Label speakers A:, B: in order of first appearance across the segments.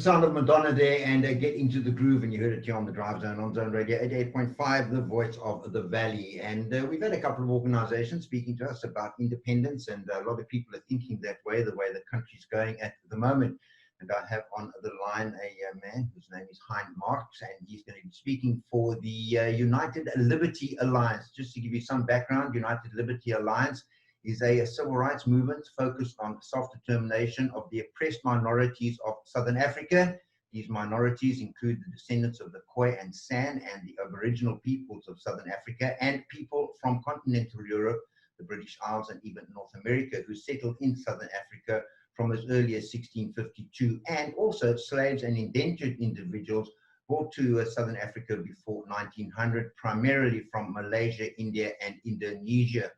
A: sound of Madonna there, and Get Into the Groove, and you heard it here on the Drive Zone on Zone Radio 88.5, the voice of the Valley. And we've had a couple of organizations speaking to us about independence, and a lot of people are thinking that way, the way the country's going at the moment. And I have on the line a man whose name is Hein Marx, and he's going to be speaking for the United Liberty Alliance. Just to give you some background, United Liberty Alliance is a civil rights movement focused on self-determination of the oppressed minorities of Southern Africa. These minorities include the descendants of the Khoi and San and the Aboriginal peoples of Southern Africa, and people from continental Europe, the British Isles, and even North America, who settled in Southern Africa from as early as 1652, and also slaves and indentured individuals brought to Southern Africa before 1900, primarily from Malaysia, India, and Indonesia.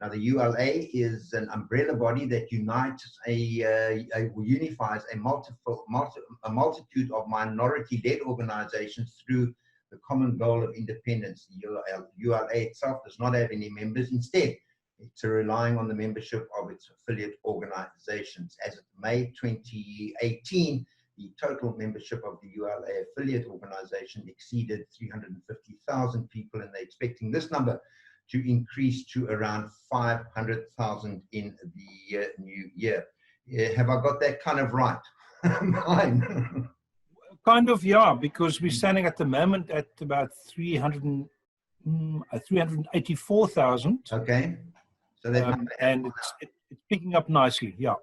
A: Now, the ULA is an umbrella body that unites unifies a multitude of minority-led organizations through the common goal of independence. The ULA itself does not have any members. Instead, it's relying on the membership of its affiliate organizations. As of May 2018, the total membership of the ULA affiliate organization exceeded 350,000 people, and they're expecting this number to increase to around 500,000 in the new year. Have I got that kind of right? Mine.
B: Kind of, yeah, because we're standing at the moment at about 384,000.
A: Okay. So that
B: and it's picking up nicely, yeah.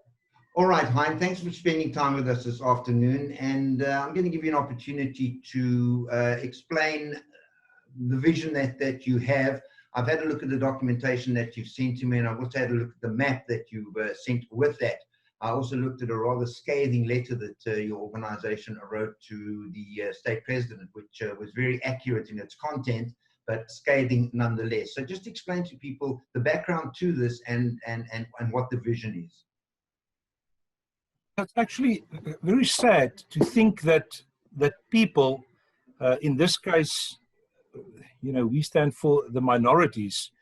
A: All right, Hein, thanks for spending time with us this afternoon. And I'm going to give you an opportunity to explain the vision that you have. I've had a look at the documentation that you've sent to me, and I've also had a look at the map that you've sent with that. I also looked at a rather scathing letter that your organization wrote to the state president, which was very accurate in its content, but scathing nonetheless. So just explain to people the background to this and what the vision is.
B: It's actually very sad to think that people, in this case, you know, we stand for the minorities,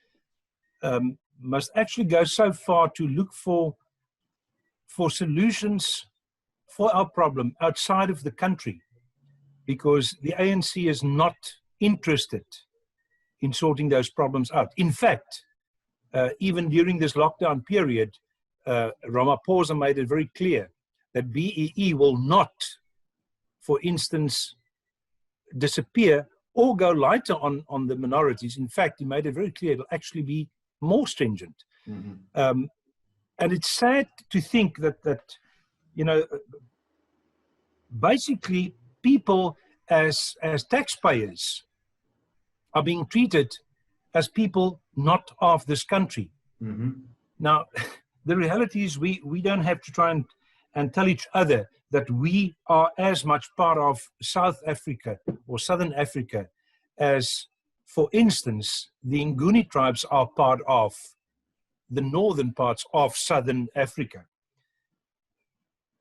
B: must actually go so far to look for solutions for our problem outside of the country, because the ANC is not interested in sorting those problems out. In fact, even during this lockdown period, Ramaphosa made it very clear that BEE will not, for instance, disappear or go lighter on the minorities. In fact, he made it very clear it'll actually be more stringent. Mm-hmm. And it's sad to think that you know, basically people as taxpayers are being treated as people not of this country. Mm-hmm. Now, the reality is we don't have to try and tell each other that we are as much part of South Africa or Southern Africa as, for instance, the Nguni tribes are part of the northern parts of Southern Africa.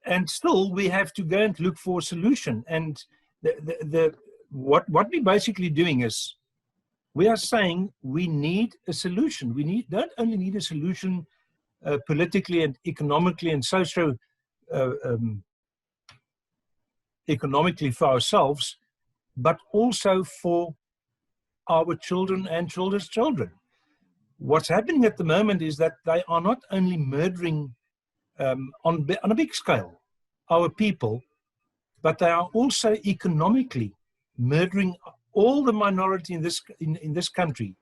B: And still, we have to go and look for a solution. And what we're basically doing is, we are saying we need a solution. We don't only need a solution politically and economically and economically for ourselves, but also for our children and children's children. What's happening at the moment is that they are not only murdering on a big scale our people, but they are also economically murdering all the minority in this country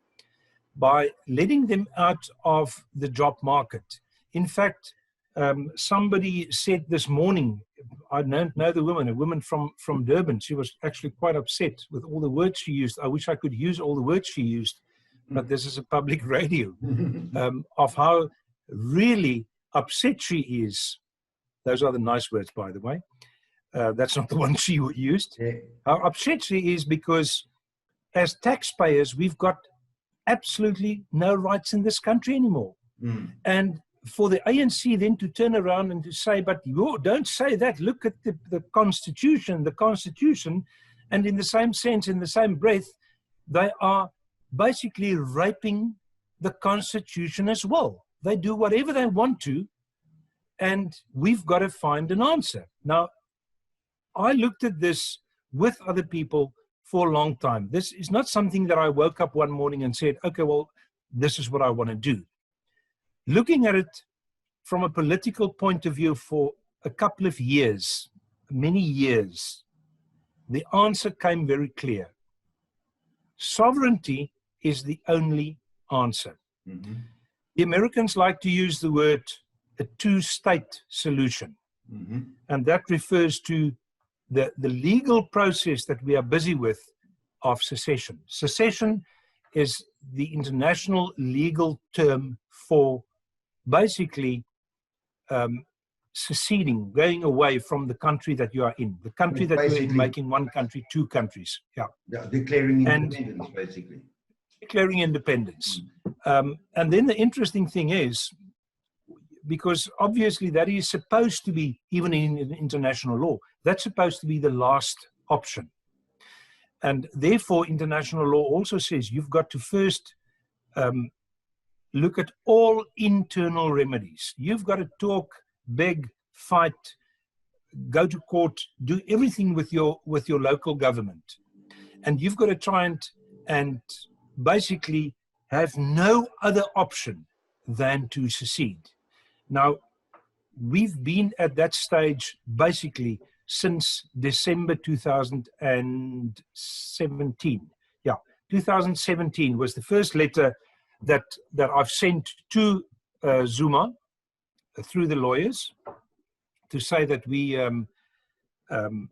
B: by letting them out of the job market. In fact, somebody said this morning, I don't know the woman, a woman from Durban, she was actually quite upset with all the words she used. I wish I could use all the words she used, but this is a public radio, of how really upset she is. Those are the nice words, by the way. That's not the one she used. Yeah. How upset she is because as taxpayers, we've got absolutely no rights in this country anymore. Mm. And for the ANC then to turn around and to say, but you don't say that, look at the Constitution, and in the same sense, in the same breath, they are basically raping the Constitution as well. They do whatever they want to, and we've got to find an answer. Now, I looked at this with other people for a long time. This is not something that I woke up one morning and said, okay, well, this is what I want to do. Looking at it from a political point of view for a couple of years, many years, the answer came very clear. Sovereignty is the only answer.
A: Mm-hmm.
B: The Americans like to use the word a two-state solution.
A: Mm-hmm.
B: And that refers to the legal process that we are busy with of secession. Secession is the international legal term for basically seceding, going away from the country that you are in, the country that you're in, making one country, two countries. Yeah,
A: declaring independence, basically.
B: Declaring independence. And then the interesting thing is, because obviously that is supposed to be, even in international law, that's supposed to be the last option. And therefore, international law also says you've got to first look at all internal remedies. You've got to talk, beg, fight, go to court, do everything with your local government. And you've got to try and basically have no other option than to secede. Now, we've been at that stage basically since December 2017. Yeah, 2017 was the first letter that I've sent to Zuma through the lawyers to say that we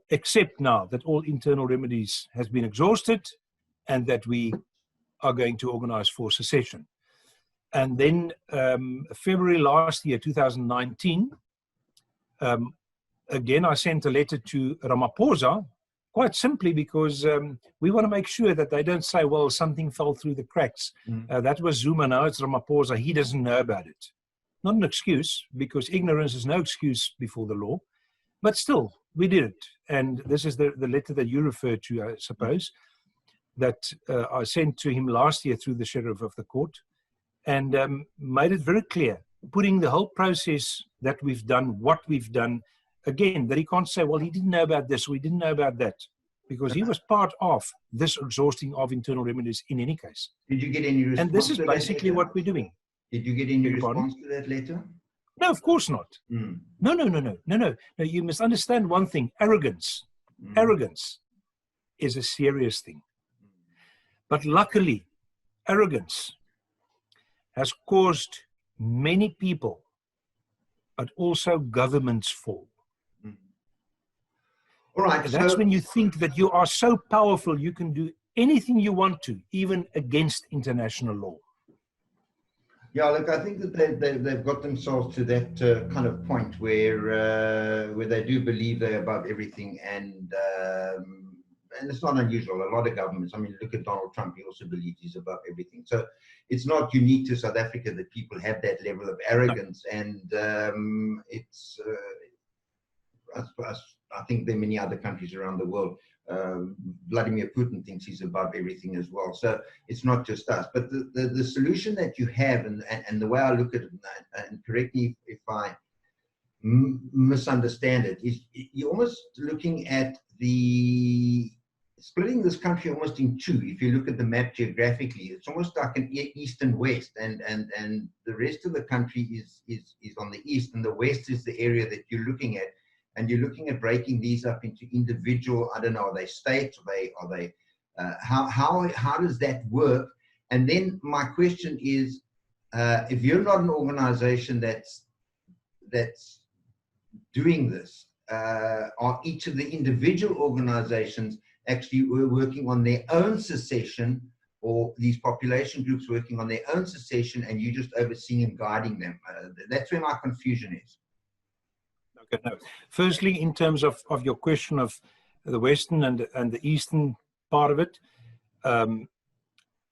B: accept now that all internal remedies has been exhausted and that we are going to organize for secession. And then February last year, 2019, again, I sent a letter to Ramaphosa, quite simply because we want to make sure that they don't say, well, something fell through the cracks. That was Zuma, now it's Ramaphosa, he doesn't know about it. Not an excuse, because ignorance is no excuse before the law, but still, we did it. And this is the letter that you referred to, I suppose, that I sent to him last year through the sheriff of the court, and made it very clear, putting the whole process that we've done, what we've done, again, that he can't say, well, he didn't know about this, or he didn't know about that, because he was part of this exhausting of internal remedies in any case.
A: Did you get any response?
B: And this is basically what we're doing.
A: Did you get any response to that letter?
B: No, of course not. No. You must understand one thing, arrogance. Arrogance is a serious thing. But luckily, arrogance has caused many people, but also governments fall.
A: All right.
B: That's when you think that you are so powerful, you can do anything you want to, even against international law.
A: Yeah, look, I think that they've got themselves to that kind of point where they do believe they're above everything, and it's not unusual. A lot of governments, I mean, look at Donald Trump, he also believes he's above everything. So it's not unique to South Africa that people have that level of arrogance, and it's, I think there are many other countries around the world. Vladimir Putin thinks he's above everything as well. So it's not just us. But the solution that you have, and the way I look at it, and correct me if I misunderstand it, is you're almost looking at splitting this country almost in two. If you look at the map geographically, it's almost like an east and west, and the rest of the country is on the east, and the west is the area that you're looking at. And you're looking at breaking these up into individual, I don't know, are they states? Are they how does that work? And then my question is, if you're not an organization that's doing this, are each of the individual organizations actually working on their own secession, or these population groups working on their own secession, and you just overseeing and guiding them? That's where my confusion is.
B: Okay, no. Firstly, in terms of your question of the western and the eastern part of it,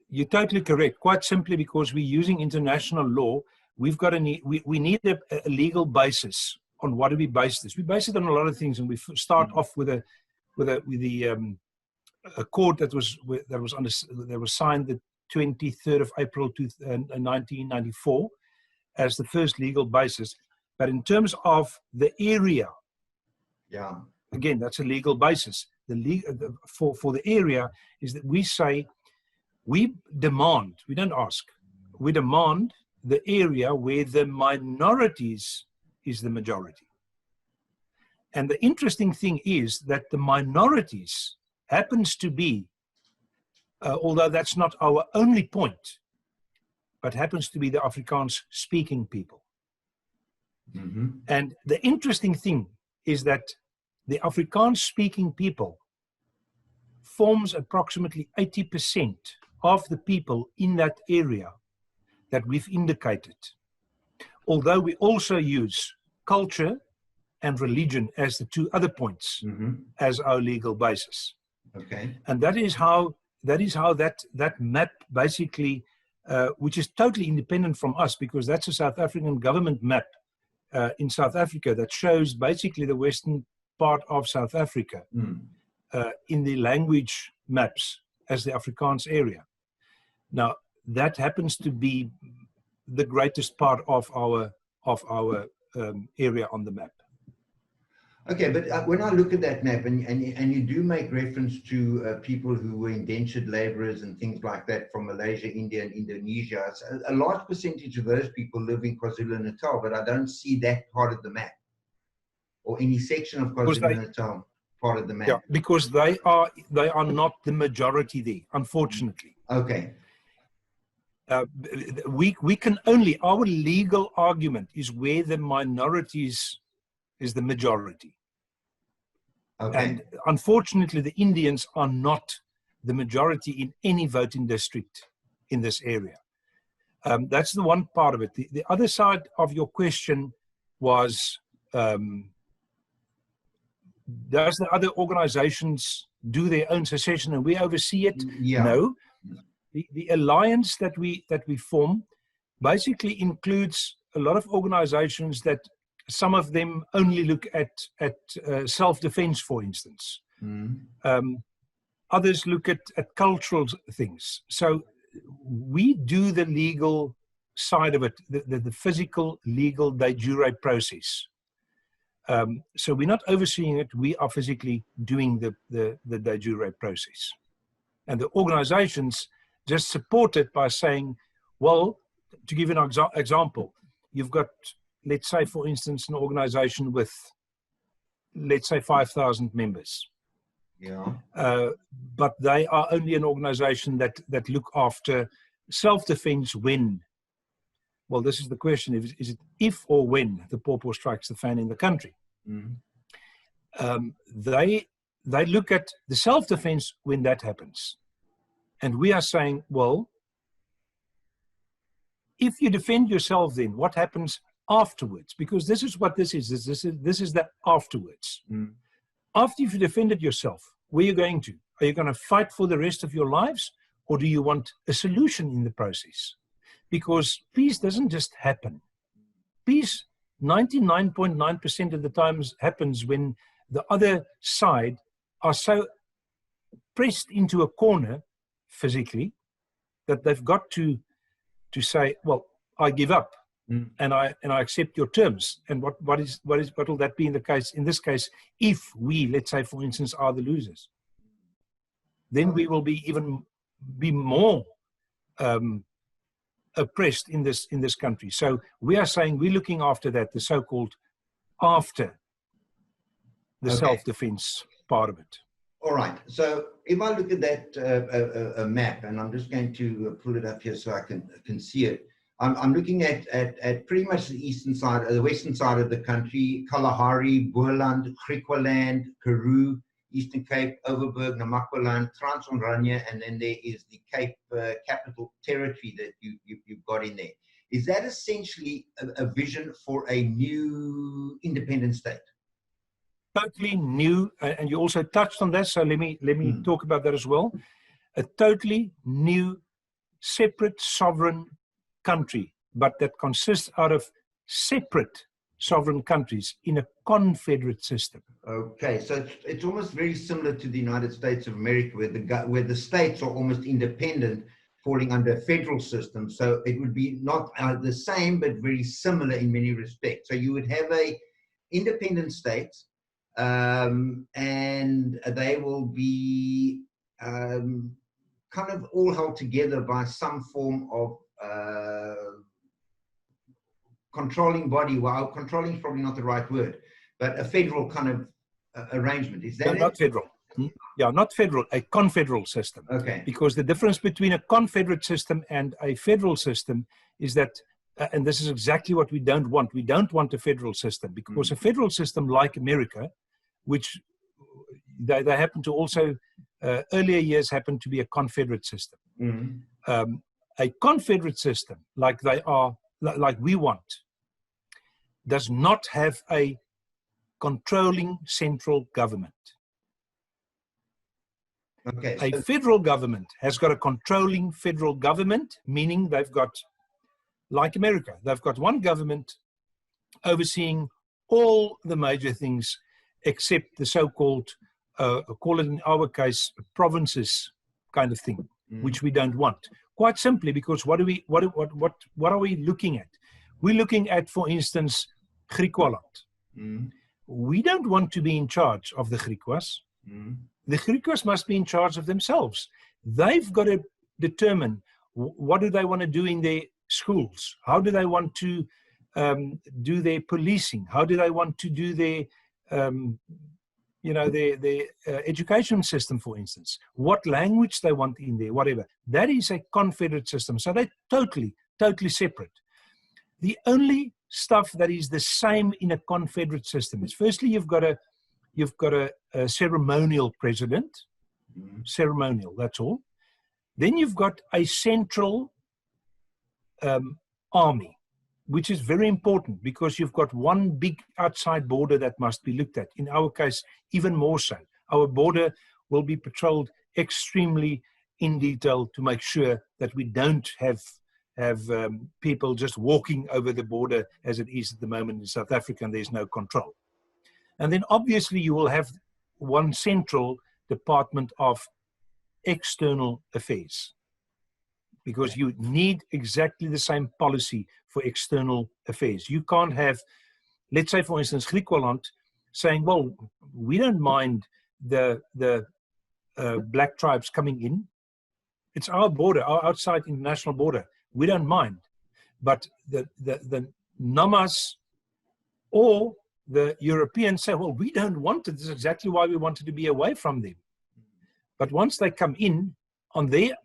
B: you're totally correct. Quite simply because we're using international law, we've got we need a legal basis. On what do we base this? We base it on a lot of things, and we start off with a accord that was signed the 23rd of April 1994 as the first legal basis. But in terms of the area, again, that's a legal basis. For the area is that we say, we demand, we don't ask, we demand the area where the minorities is the majority. And the interesting thing is that the minorities happens to be, although that's not our only point, but happens to be the Afrikaans speaking people.
A: Mm-hmm.
B: And the interesting thing is that the Afrikaans speaking people forms approximately 80% of the people in that area that we've indicated. Although we also use culture and religion as the two other points as our legal basis.
A: Okay.
B: And that is how that map basically, which is totally independent from us, because that's a South African government map in South Africa that shows basically the western part of South Africa in the language maps as the Afrikaans area. Now, that happens to be the greatest part of our area on the map.
A: Okay, but when I look at that map, and you do make reference to people who were indentured laborers and things like that from Malaysia, India, and Indonesia, so a large percentage of those people live in KwaZulu-Natal, but I don't see that part of the map, or any section of KwaZulu-Natal part of the map.
B: Yeah, because they are not the majority there, unfortunately.
A: Okay.
B: We can only, our legal argument is where the minorities is the majority.
A: Okay.
B: And unfortunately, the Indians are not the majority in any voting district in this area. That's the one part of it. The other side of your question was, does the other organizations do their own secession and we oversee it?
A: Yeah.
B: No. The alliance that we form basically includes a lot of organizations that some of them only look at self-defense, for instance. Others look at cultural things. So we do the legal side of it, the physical, legal, de jure process. So we're not overseeing it, we are physically doing the de jure process. And the organizations just support it by saying, well, to give an example, you've got, let's say, for instance, an organization with, let's say, 5,000 members.
A: Yeah.
B: But they are only an organization that look after self-defense when, well, this is the question, is it if or when the pawpaw strikes the fan in the country? They look at the self-defense when that happens. And we are saying, well, if you defend yourself, then what happens afterwards? Because this is what this is. This is the afterwards. After you've defended yourself, where are you going to? Are you going to fight for the rest of your lives? Or do you want a solution in the process? Because peace doesn't just happen. Peace, 99.9% of the times happens when the other side are so pressed into a corner physically that they've got to say, well, I give up and I accept your terms. And what will that be in the case, in this case, if we, let's say, for instance, are the losers? Then we will be more oppressed in this country. So we are saying we're looking after that, the so-called after the self-defense part of it.
A: All right. So if I look at that map, and I'm just going to pull it up here so I can see it. I'm looking at pretty much the eastern side, the western side of the country: Kalahari, Boland, Griqualand, Karoo, Eastern Cape, Overberg, Namaqualand, Transonrania, and then there is the Cape Capital Territory that you've got in there. Is that essentially a vision for a new independent state?
B: Totally new, and you also touched on that, so let me talk about that as well. A totally new, separate, sovereign country, but that consists out of separate sovereign countries in a confederate system.
A: Okay, so it's almost very similar to the United States of America, where the states are almost independent, falling under a federal system. So it would be not the same, but very similar in many respects. So you would have a independent state and they will be kind of all held together by some form of controlling body. Well, controlling is probably not the right word, but a federal kind of arrangement. Is that
B: no, not federal? Yeah, not federal, a confederal system.
A: Okay.
B: Because the difference between a confederate system and a federal system is that, and this is exactly what we don't want. We don't want a federal system, because a federal system like America, which they happen to also, earlier years happened to be a confederate system. A confederate system, like they are, like we want, does not have a controlling central government.
A: Okay.
B: A federal government has got a controlling federal government, meaning they've got, like America, they've got one government overseeing all the major things except the so-called, call it in our case, provinces kind of thing, which we don't want. Quite simply because what are we looking at? We're looking at, for instance, Griqualand. We don't want to be in charge of the Griquas. The Griquas must be in charge of themselves. They've got to determine what do they want to do in their schools. How do they want to do their policing? How do they want to do their, their education system, for instance? What language they want in there, whatever. That is a confederate system. So they're totally separate. The only stuff that is the same in a confederate system is, firstly, you've got a ceremonial president, ceremonial, that's all. Then you've got a central army, which is very important because you've got one big outside border that must be looked at. In our case, even more so. Our border will be patrolled extremely in detail to make sure that we don't have people just walking over the border as it is at the moment in South Africa, and there's no control. And then obviously you will have one central Department of External Affairs, because you need exactly the same policy for external affairs. You can't have, let's say, for instance, Griqualand saying, well, we don't mind the black tribes coming in. It's our border, our outside international border. We don't mind. But the Namas or the Europeans say, well, we don't want it. This is exactly why we wanted to be away from them. But once they come in on their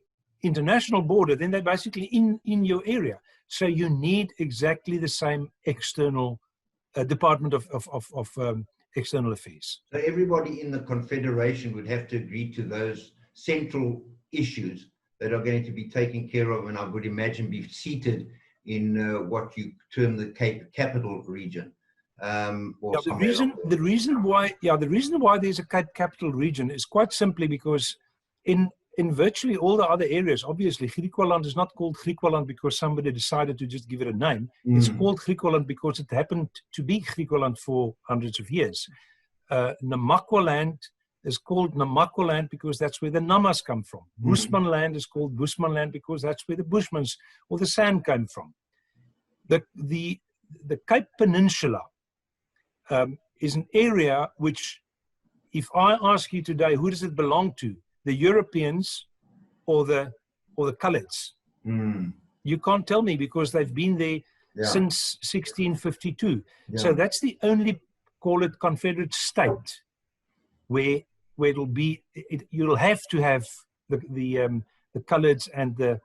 B: international border, then they're basically in your area. So you need exactly the same external Department of External Affairs.
A: So everybody in the Confederation would have to agree to those central issues that are going to be taken care of, and I would imagine be seated in what you term the Capital region.
B: The reason why there's a Capital region is quite simply because in virtually all the other areas, obviously, Griqualand is not called Griqualand because somebody decided to just give it a name. It's called Griqualand because it happened to be Griqualand for hundreds of years. Namakwaland is called Namakwaland because that's where the Namas come from. Bushmanland is called Bushmanland because that's where the Bushmans or the sand came from. The Cape Peninsula is an area which, if I ask you today, who does it belong to? The Europeans or the Coloureds? You can't tell me because they've been there since 1652. So that's the only, call it, Confederate state where it'll be. You'll have to have the Coloureds and the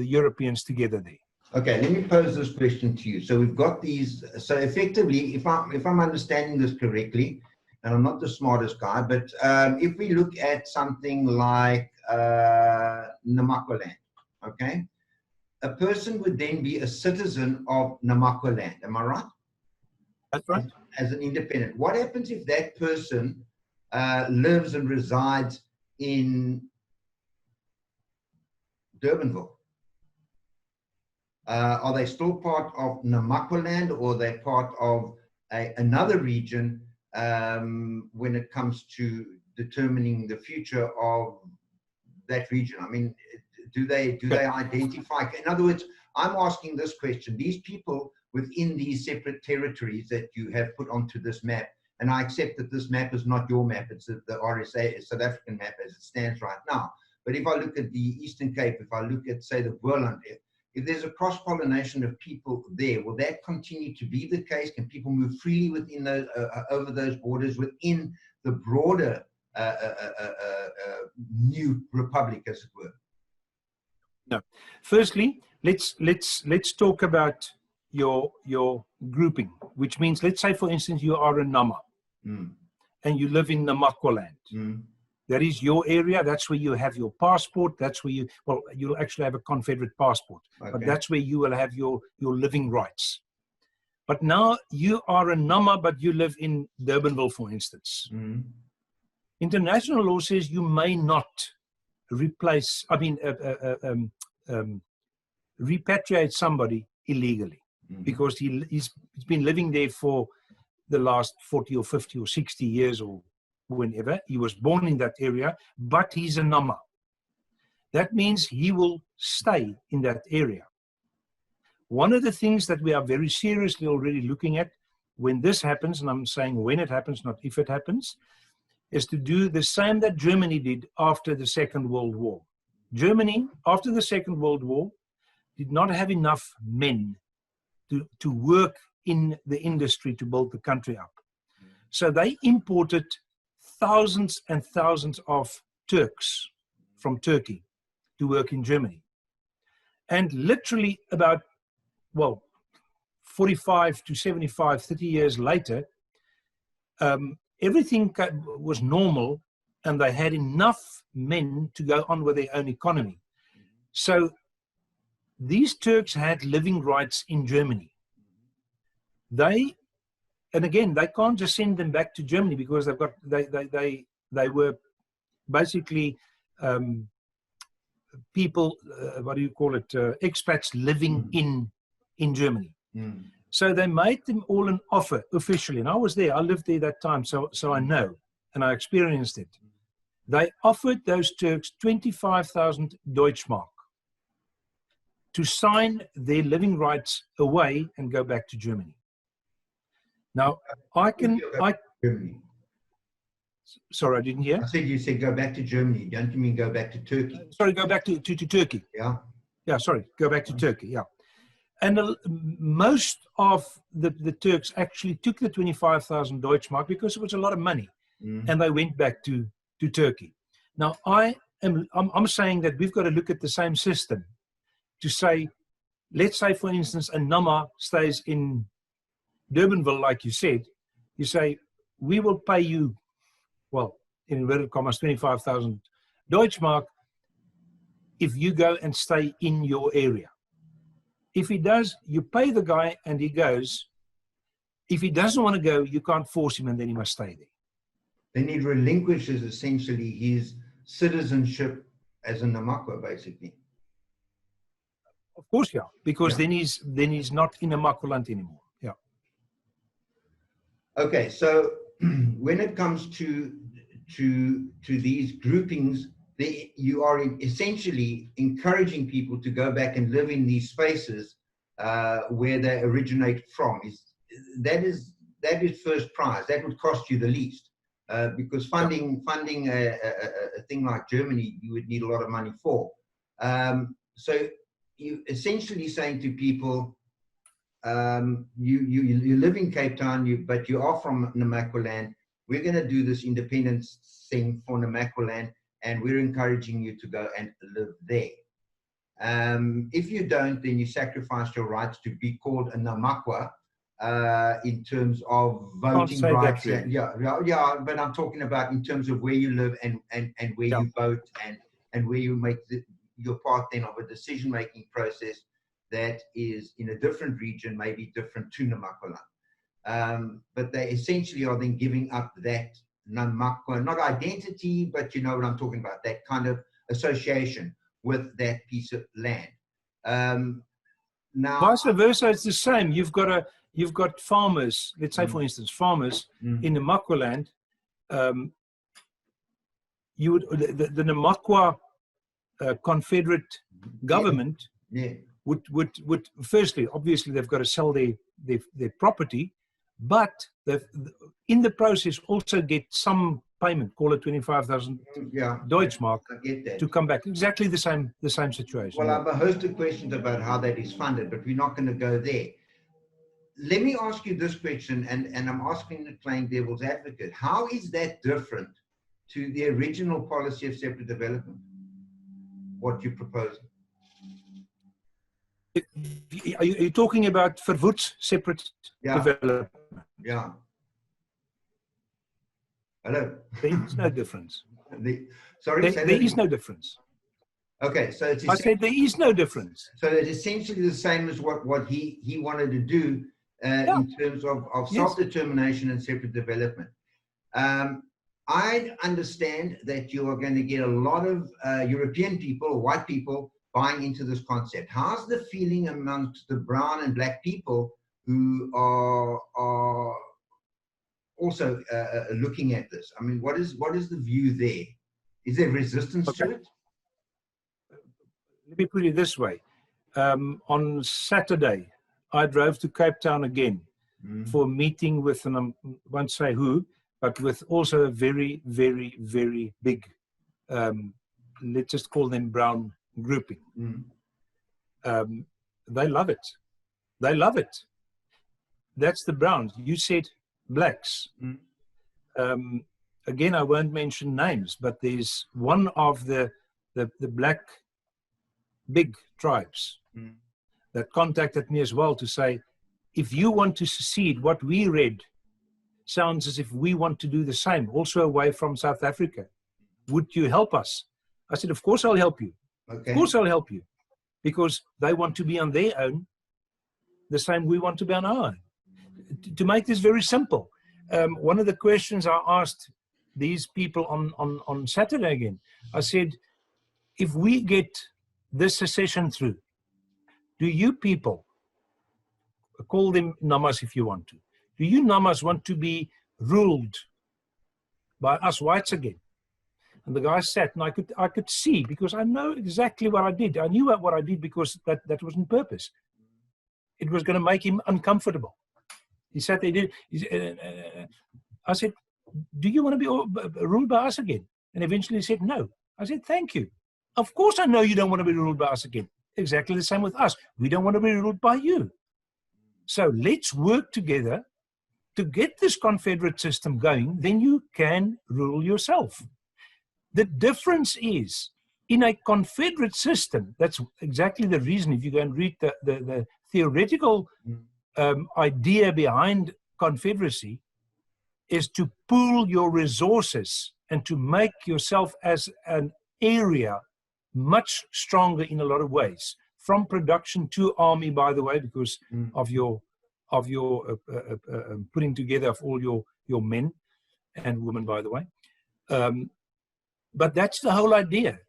B: Europeans together there.
A: Okay, let me pose this question to you. So we've got these. So effectively, if I'm understanding this correctly, and I'm not the smartest guy, but if we look at something like Namakwaland, okay, a person would then be a citizen of Namakwaland. Am I right?
B: That's right.
A: As an independent. What happens if that person lives and resides in Durbanville? Are they still part of Namakwaland, or are they part of another region when it comes to determining the future of that region? I mean, do they identify? In other words, I'm asking this question. These people within these separate territories that you have put onto this map, and I accept that this map is not your map, it's the RSA, South African map as it stands right now. But if I look at the Eastern Cape, if I look at, say, the Boland, if there's a cross-pollination of people there, will that continue to be the case? Can people move freely within those, over those borders within the broader new republic, as it were?
B: No. Firstly, let's talk about your grouping, which means, let's say, for instance, you are a Nama and you live in Namakwaland. That is your area. That's where you have your passport. That's where you, well, you'll actually have a Confederate passport, but that's where you will have your living rights. But now you are a Nama, but you live in Durbanville, for instance. International law says you may not replace, repatriate somebody illegally because he's been living there for the last 40 or 50 or 60 years or whenever. He was born in that area, but he's a Nama. That means he will stay in that area. One of the things that we are very seriously already looking at when this happens, and I'm saying when it happens, not if it happens, is to do the same that Germany did after the Second World War. Germany, after the Second World War, did not have enough men to work in the industry to build the country up. So they imported thousands and thousands of Turks from Turkey to work in Germany. And literally about, well, 45 to 75, 30 years later, everything was normal and they had enough men to go on with their own economy. So these Turks had living rights in Germany. And again, they can't just send them back to Germany because they were basically people, what do you call it, expats living in Germany. So they made them all an offer officially, and I was there, I lived there that time, so I know, and I experienced it. They offered those Turks 25,000 Deutschmark to sign their living rights away and go back to Germany. Now,
A: Germany.
B: Sorry, I didn't hear.
A: I said, you said go back to Germany. Don't you mean go back to Turkey?
B: Sorry, go back to Turkey.
A: Yeah.
B: Yeah, sorry, go back to Turkey, yeah. And most of the Turks actually took the 25,000 Deutschmark because it was a lot of money, and they went back to Turkey. Now, I'm saying that we've got to look at the same system to say, let's say, for instance, a Nama stays in Durbanville, like you said. You say, we will pay you, well, in inverted commas, 25,000 Deutschmark if you go and stay in your area. If he does, you pay the guy and he goes. If he doesn't want to go, you can't force him and then he must stay there.
A: Then he relinquishes essentially his citizenship as a Namakwa, basically.
B: Of course, yeah, because then he's not in Namakwaland anymore. Yeah.
A: Okay, so when it comes to these groupings, you are essentially encouraging people to go back and live in these spaces where they originate from. That is first prize. That would cost you the least, because funding a thing like Germany, you would need a lot of money for. So you essentially saying to people, you live in Cape Town, but you are from Namakwaland. We're going to do this independence thing for Namakwaland, and we're encouraging you to go and live there. If you don't, then you sacrifice your rights to be called a Namakwa in terms of voting rights. Yeah, but I'm talking about in terms of where you live and where you vote and where you make your part then of a decision-making process that is in a different region, maybe different to Namakwaland. But they essentially are then giving up that Namakwa, not identity, but you know what I'm talking about, that kind of association with that piece of land. Now,
B: vice versa, it's the same. You've got farmers. Let's say, for instance, farmers in Namakwaland. You would the Namakwa Confederate government would firstly, obviously, they've got to sell their property, but in the process also get some payment, call it 25,000 Deutschmark,
A: I get that.
B: to come back. Exactly the same situation.
A: Well, I have a host of questions about how that is funded, but we're not going to go there. Let me ask you this question, and I'm asking the playing devil's advocate. How is that different to the original policy of separate development, what you're proposing?
B: Are you talking about Verwoerd's separate development?
A: Yeah. Hello?
B: There is no difference.
A: Sorry?
B: There is no difference.
A: Okay, so it's
B: I said there is no difference.
A: So it's essentially the same as what he wanted to do in terms of self-determination and separate development. I understand that you are going to get a lot of European people, white people, buying into this concept. How's the feeling amongst the brown and black people who are also looking at this? I mean, what is the view there? Is there resistance to it?
B: Let me put it this way. On Saturday, I drove to Cape Town again for a meeting with, and I won't say who, but with also a very, very, very big, let's just call them brown grouping. They love it. They love it. That's the browns. You said blacks. Again, I won't mention names, but there's one of the black big tribes that contacted me as well to say, if you want to secede, what we read sounds as if we want to do the same, also away from South Africa. Would you help us? I said, of course I'll help you.
A: Okay.
B: Of course I'll help you. Because they want to be on their own, the same we want to be on our own. To make this very simple, one of the questions I asked these people on Saturday again, I said, if we get this secession through, do you people, call them Namas if you want to, do you Namas want to be ruled by us whites again? And the guy sat, and I could see, because I know exactly what I did. I knew what I did because that was on purpose. It was going to make him uncomfortable. He sat there. I said, do you want to be ruled by us again? And eventually he said, no. I said, thank you. Of course I know you don't want to be ruled by us again. Exactly the same with us. We don't want to be ruled by you. So let's work together to get this confederate system going. Then you can rule yourself. The difference is, in a confederate system, that's exactly the reason, if you go and read the theoretical idea behind confederacy, is to pool your resources and to make yourself as an area much stronger in a lot of ways, from production to army, by the way, because of your putting together of all your men and women, by the way. But that's the whole idea.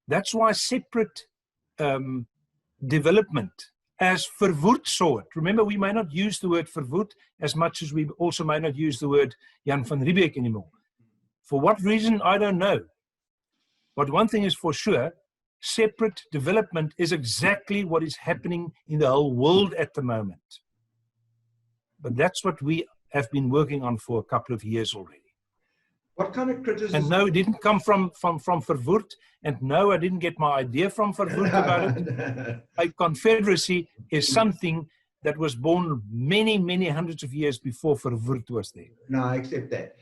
B: That's why separate development, as Verwoerd saw it. Remember, we may not use the word Verwoerd as much as we also may not use the word Jan van Riebeeck anymore. For what reason, I don't know. But one thing is for sure, separate development is exactly what is happening in the whole world at the moment. But that's what we have been working on for a couple of years already.
A: What kind of criticism?
B: And no, it didn't come from Verwoerd. And no, I didn't get my idea from Verwoerd about it. A confederacy is something that was born many, many hundreds of years before Verwoerd was there.
A: No, I accept that.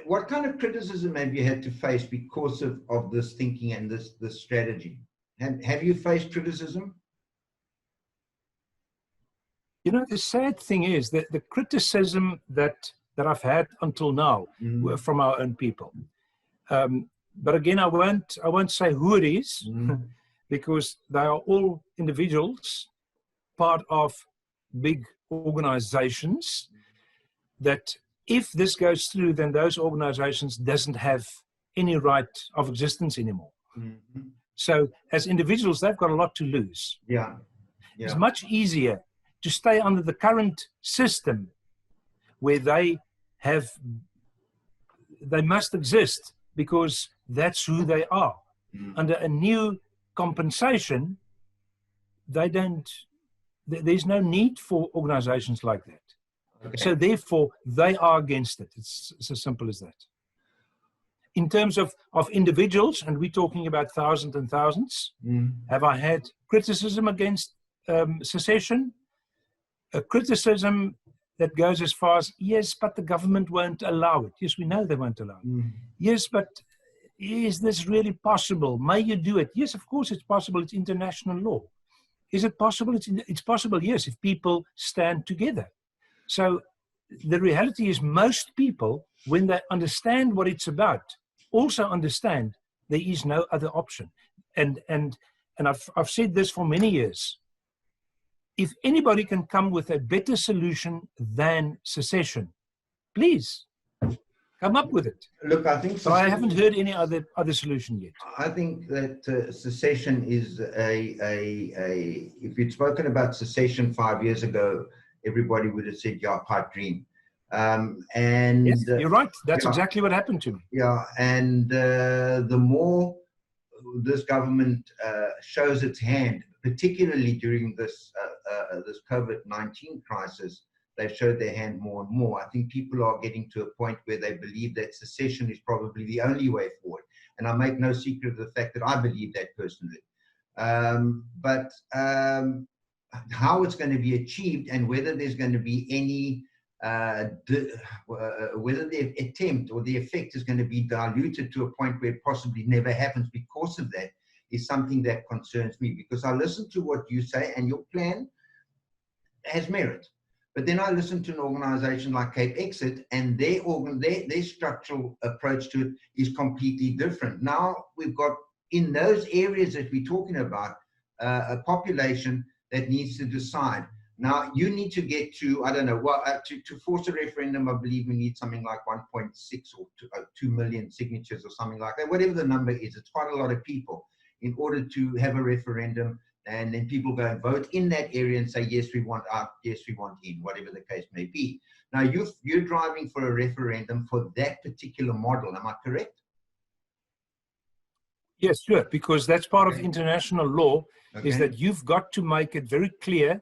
A: What kind of criticism have you had to face because of this thinking and this strategy? Have you faced criticism?
B: You know, the sad thing is that the criticism that I've had until now were from our own people. But again, I won't say who it is, because they are all individuals, part of big organizations, that if this goes through, then those organizations doesn't have any right of existence anymore. So as individuals, they've got a lot to lose.
A: Yeah.
B: It's much easier to stay under the current system where they must exist because that's who they are. Under a new compensation, they don't there's no need for organizations like that.
A: Okay.
B: So therefore, they are against it. It's as simple as that. In terms of individuals, and we're talking about thousands and thousands, have I had criticism against secession? A criticism that goes as far as, yes, but the government won't allow it. Yes, we know they won't allow it. Yes, but is this really possible? May you do it? Yes, of course it's possible. It's international law. Is it possible? It's possible, yes, if people stand together. So the reality is most people, when they understand what it's about, also understand there is no other option. And I've said this for many years. If anybody can come with a better solution than secession, please come up with it.
A: Look, I think...
B: But I haven't heard any other solution yet.
A: I think that secession is if you'd spoken about secession 5 years ago, everybody would have said, yeah, pipe dream. And
B: yes, you're right. That's exactly what happened to me.
A: Yeah, and the more this government shows its hand, particularly during this this COVID-19 crisis, they've showed their hand more and more. I think people are getting to a point where they believe that secession is probably the only way forward. And I make no secret of the fact that I believe that personally. But how it's going to be achieved and whether there's going to be any, whether the attempt or the effect is going to be diluted to a point where it possibly never happens because of that, is something that concerns me, because I listen to what you say and your plan has merit. But then I listen to an organization like Cape Exit, and their structural approach to it is completely different. Now we've got, in those areas that we're talking about, a population that needs to decide. Now you need to get to, I don't know, well, to force a referendum, I believe we need something like 1.6 or 2 million signatures or something like that. Whatever the number is, it's quite a lot of people in order to have a referendum. And then people go and vote in that area and say, yes, we want out, yes, we want in, whatever the case may be. Now, you're driving for a referendum for that particular model. Am I correct?
B: Yes, sure, because that's part of international law, is that you've got to make it very clear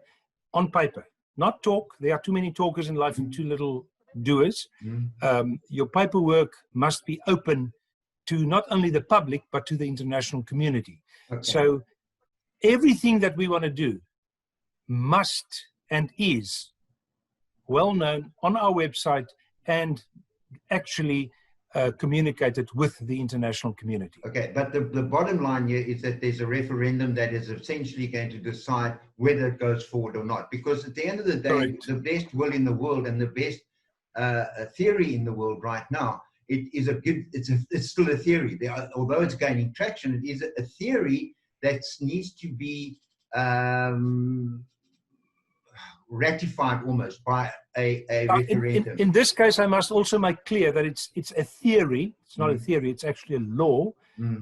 B: on paper, not talk. There are too many talkers in life and too little doers. Your paperwork must be open to not only the public, but to the international community. So everything that we want to do must and is well known on our website and actually communicated with the international community.
A: Okay, but the bottom line here is that there's a referendum that is essentially going to decide whether it goes forward or not. Because at the end of the day, the best will in the world and the best theory in the world right now, it's still a theory. Although it's gaining traction, it is a theory that needs to be ratified almost by a referendum.
B: In this case, I must also make clear that it's a theory. It's not a theory. It's actually a law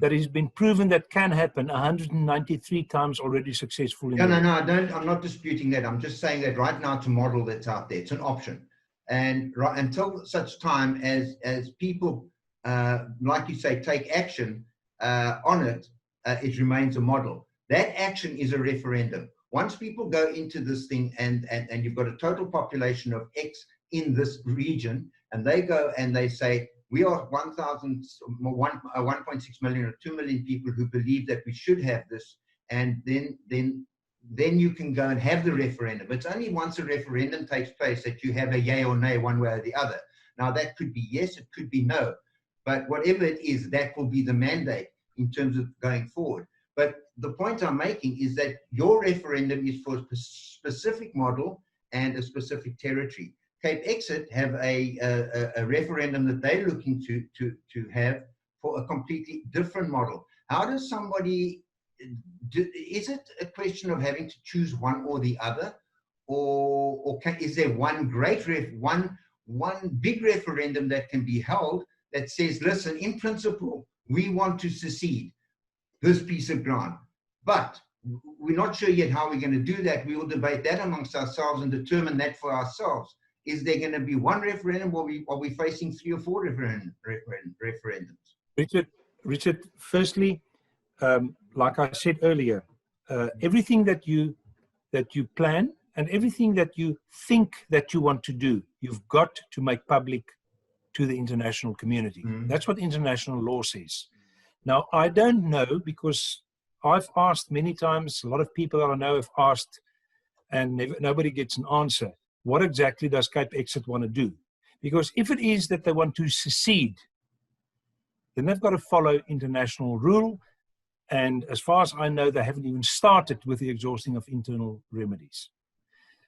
B: that has been proven that can happen 193 times already successfully.
A: No, I'm not disputing that. I'm just saying that right now it's a model that's out there. It's an option. And until such time as people, like you say, take action on it, it remains a model. That action is a referendum. Once people go into this thing and you've got a total population of X in this region, and they go and they say, we are 1.6 million or 2 million people who believe that we should have this, and then you can go and have the referendum. It's only once a referendum takes place that you have a yay or nay one way or the other. Now that could be yes, it could be no, but whatever it is, that will be the mandate in terms of going forward. But the point I'm making is that your referendum is for a specific model and a specific territory. Cape Exit have a referendum that they're looking to have for a completely different model. How does somebody is it a question of having to choose one or the other, or is there one great one big referendum that can be held that says, listen, in principle, we want to secede this piece of ground, but we're not sure yet how we're going to do that. We will debate that amongst ourselves and determine that for ourselves. Is there going to be one referendum, or are we facing 3 or 4 referendums?
B: Richard, firstly, like I said earlier, everything that you that you plan and everything that you think that you want to do, you've got to make public to the international community. That's what international law says. Now, I don't know, because I've asked many times, a lot of people that I know have asked, and nobody gets an answer. What exactly does Cape Exit want to do? Because if it is that they want to secede, then they've got to follow international rule. And as far as I know, they haven't even started with the exhausting of internal remedies.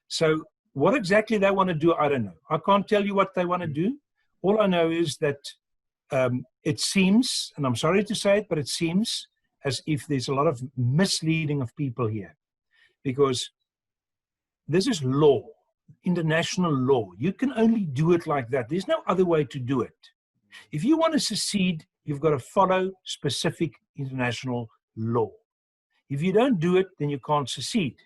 B: So what exactly they want to do, I don't know. I can't tell you what they want to do. All I know is that it seems, and I'm sorry to say it, but it seems as if there's a lot of misleading of people here. Because this is law, international law. You can only do it like that. There's no other way to do it. If you want to secede, you've got to follow specific international law. If you don't do it, then you can't secede.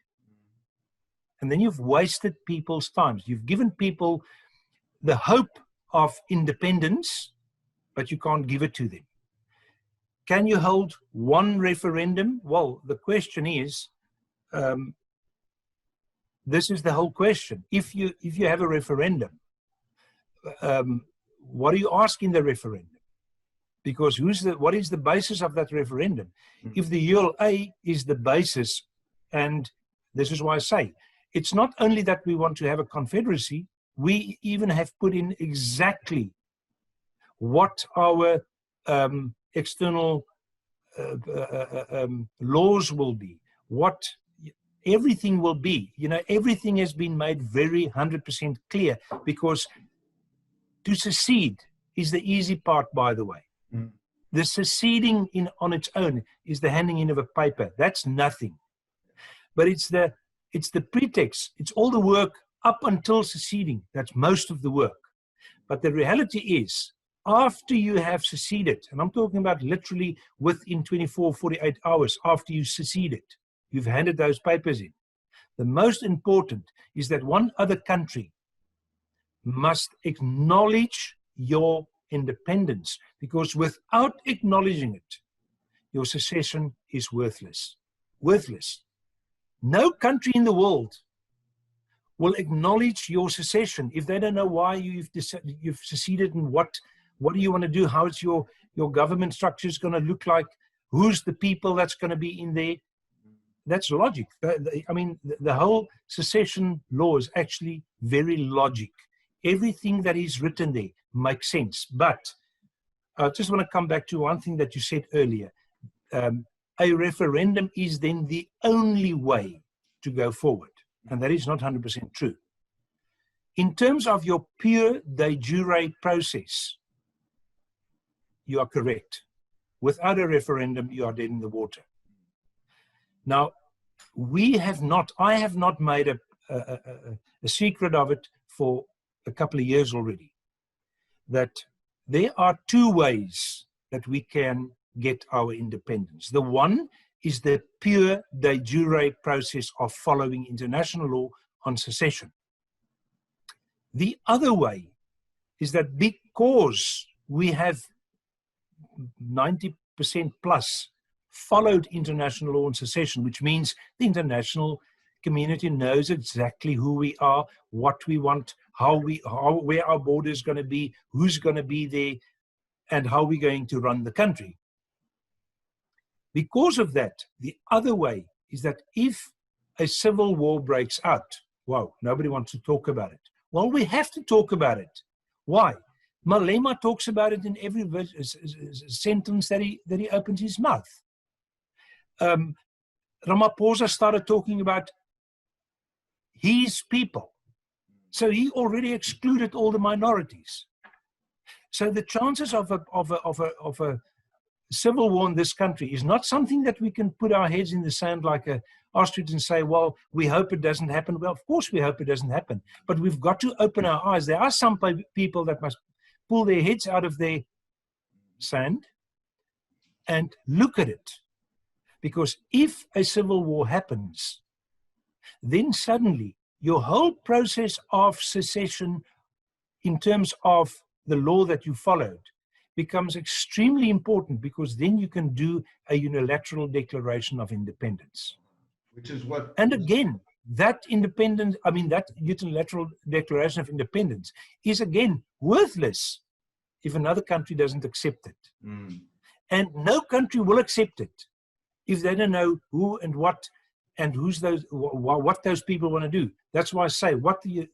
B: And then you've wasted people's time. You've given people the hope of independence, but you can't give it to them. Can you hold one referendum? Well, the question is, this is the whole question. If you have a referendum, what are you asking the referendum? Because what is the basis of that referendum? If the ULA is the basis, and this is why I say, it's not only that we want to have a confederacy, we even have put in exactly what our external laws will be, what everything will be. You know, everything has been made very 100% clear, because to secede is the easy part, by the way. The seceding on its own is the handing in of a paper. That's nothing. But it's the pretext. It's all the work up until seceding. That's most of the work. But the reality is, after you have seceded, and I'm talking about literally within 24, 48 hours after you seceded, you've handed those papers in. The most important is that one other country must acknowledge your independence, because without acknowledging it, your secession is worthless. Worthless. No country in the world will acknowledge your secession if they don't know why you've seceded, and what do you want to do, how is your government structure is going to look like, who's the people that's going to be in there. That's logic. I mean, the whole secession law is actually very logic. Everything that is written there makes sense. But I just want to come back to one thing that you said earlier. A referendum is then the only way to go forward. And that is not 100% true. In terms of your pure de jure process, you are correct. Without a referendum, you are dead in the water. Now, I have not made a secret of it for a couple of years already, that there are two ways that we can get our independence. The one is the pure de jure process of following international law on secession. The other way is that because we have 90% plus followed international law on secession, which means the international community knows exactly who we are, what we want, where our border is going to be, who's going to be there, and how we're going to run the country. Because of that, the other way is that if a civil war breaks out, wow, nobody wants to talk about it. Well, we have to talk about it. Why? Malema talks about it in every sentence that he opens his mouth. Ramaphosa started talking about his people. So he already excluded all the minorities. So the chances of a civil war in this country is not something that we can put our heads in the sand like a ostrich and say, well, we hope it doesn't happen. Well, of course we hope it doesn't happen. But we've got to open our eyes. There are some people that must pull their heads out of their sand and look at it. Because if a civil war happens, then suddenly your whole process of secession in terms of the law that you followed becomes extremely important, because then you can do a unilateral declaration of independence.
A: Which is what...
B: And again, that independence, I mean, that unilateral declaration of independence is again worthless if another country doesn't accept it. And no country will accept it if they don't know who and what and what those people want to do. That's why I say what the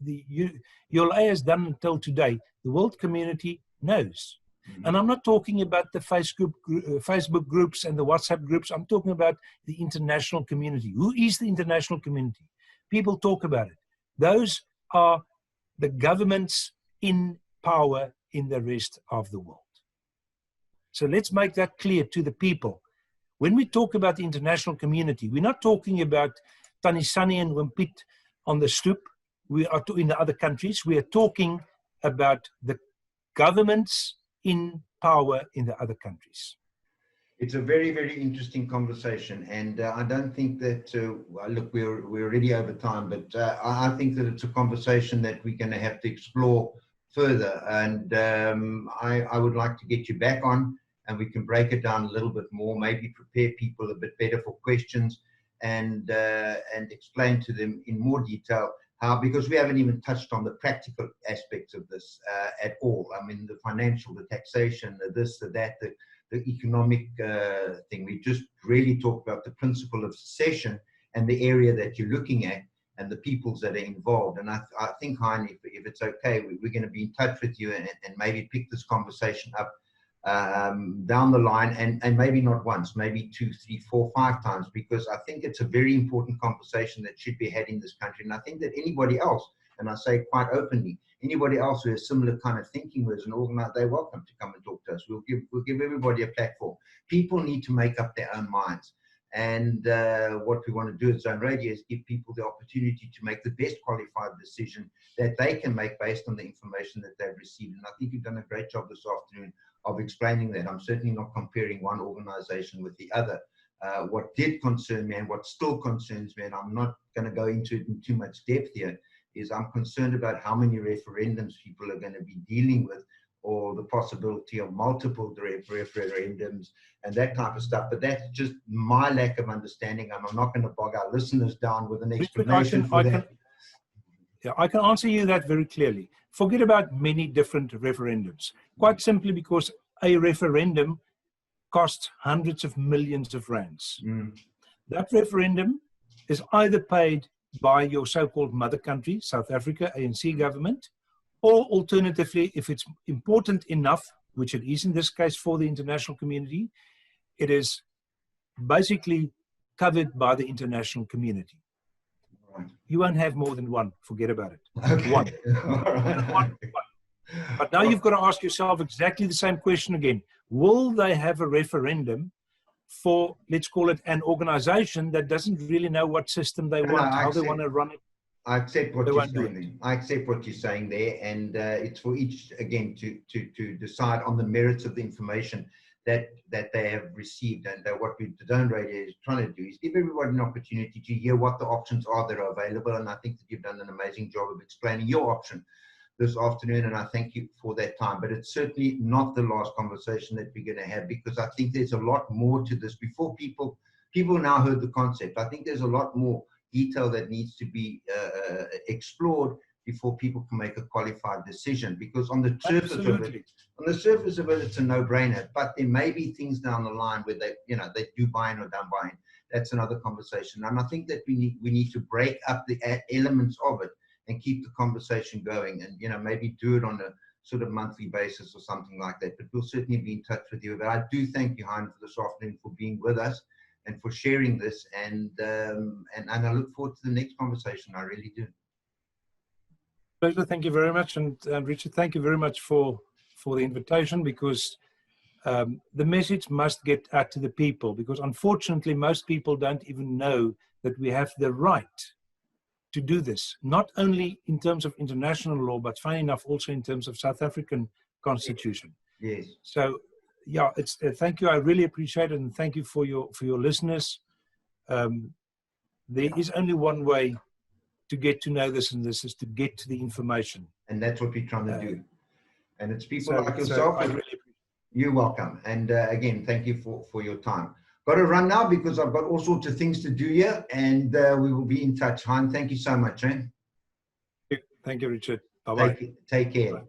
B: ULA has done until today, the world community knows. And I'm not talking about the Facebook groups and the WhatsApp groups. I'm talking about the international community. Who is the international community? People talk about it. Those are the governments in power in the rest of the world. So let's make that clear to the people. When we talk about the international community, we're not talking about Tanisani and Wimpit on the stoep. We are in the other countries. We are talking about the governments in power in the other countries.
A: It's a very, very interesting conversation, and I don't think that, look, we're already over time, but I think that it's a conversation that we're going to have to explore further, and I would like to get you back on, and we can break it down a little bit more, maybe prepare people a bit better for questions, and explain to them in more detail how, because we haven't even touched on the practical aspects of this at all. I mean, the financial, the taxation, the this, the that, the economic thing. We just really talked about the principle of secession and the area that you're looking at and the peoples that are involved. And I think, Hein, if it's okay, we're going to be in touch with you and maybe pick this conversation up down the line, and maybe not once, maybe 2, 3, 4, 5 times, because I think it's a very important conversation that should be had in this country. And I think that anybody else, and I say quite openly, anybody else who has similar kind of thinking with an organizer, they're welcome to come and talk to us. We'll give everybody a platform. People need to make up their own minds. And what we want to do at Zone Radio is give people the opportunity to make the best qualified decision that they can make based on the information that they've received. And I think you've done a great job this afternoon of explaining that. I'm certainly not comparing one organization with the other. What did concern me and what still concerns me, and I'm not going to go into it in too much depth here, is I'm concerned about how many referendums people are going to be dealing with, or the possibility of multiple referendums and that type of stuff. But that's just my lack of understanding, and I'm not going to bog our listeners down with an explanation for that.
B: I can answer you that very clearly. Forget about many different referendums, quite simply because a referendum costs hundreds of millions of rands. That referendum is either paid by your so-called mother country, South Africa, ANC government, or alternatively, if it's important enough, which it is in this case for the international community, it is basically covered by the international community. Right. You won't have more than one. Forget about it.
A: Okay.
B: One.
A: One.
B: But now you've got to ask yourself exactly the same question again. Will they have a referendum for, let's call it, an organization that doesn't really know what system they want, how they want to run it?
A: I accept what you're saying there. I accept what you're saying there, and it's for each, again, to decide on the merits of the information that they have received. And what the Zone Radio is trying to do is give everybody an opportunity to hear what the options are that are available. And I think that you've done an amazing job of explaining your option this afternoon, and I thank you for that time. But it's certainly not the last conversation that we're going to have, because I think there's a lot more to this. Before people now heard the concept, I think there's a lot more detail that needs to be explored before people can make a qualified decision. Because on the surface of it, it's a no-brainer. But there may be things down the line where they do buy in or don't buy in. That's another conversation. And I think that we need to break up the elements of it and keep the conversation going, and maybe do it on a sort of monthly basis or something like that. But we'll certainly be in touch with you. But I do thank you, Hein, for this afternoon, for being with us and for sharing this, and I look forward to the next conversation. I really do.
B: Pleasure. Thank you very much, and Richard, thank you very much for the invitation, because the message must get out to the people, because unfortunately most people don't even know that we have the right to do this, not only in terms of international law, but funny enough also in terms of South African constitution.
A: Yes.
B: So yeah, it's thank you. I really appreciate it, and thank you for your listeners. There is only one way to get to know this, and this is to get to the information.
A: And that's what we're trying to do. And it's people like yourself.
B: I really appreciate it.
A: You're welcome. And again, thank you for your time. got to run now because I've got all sorts of things to do here, and we will be in touch. Hein, thank you so much, eh?
B: Thank you, Richard. Bye-bye.
A: Take care.
B: Bye.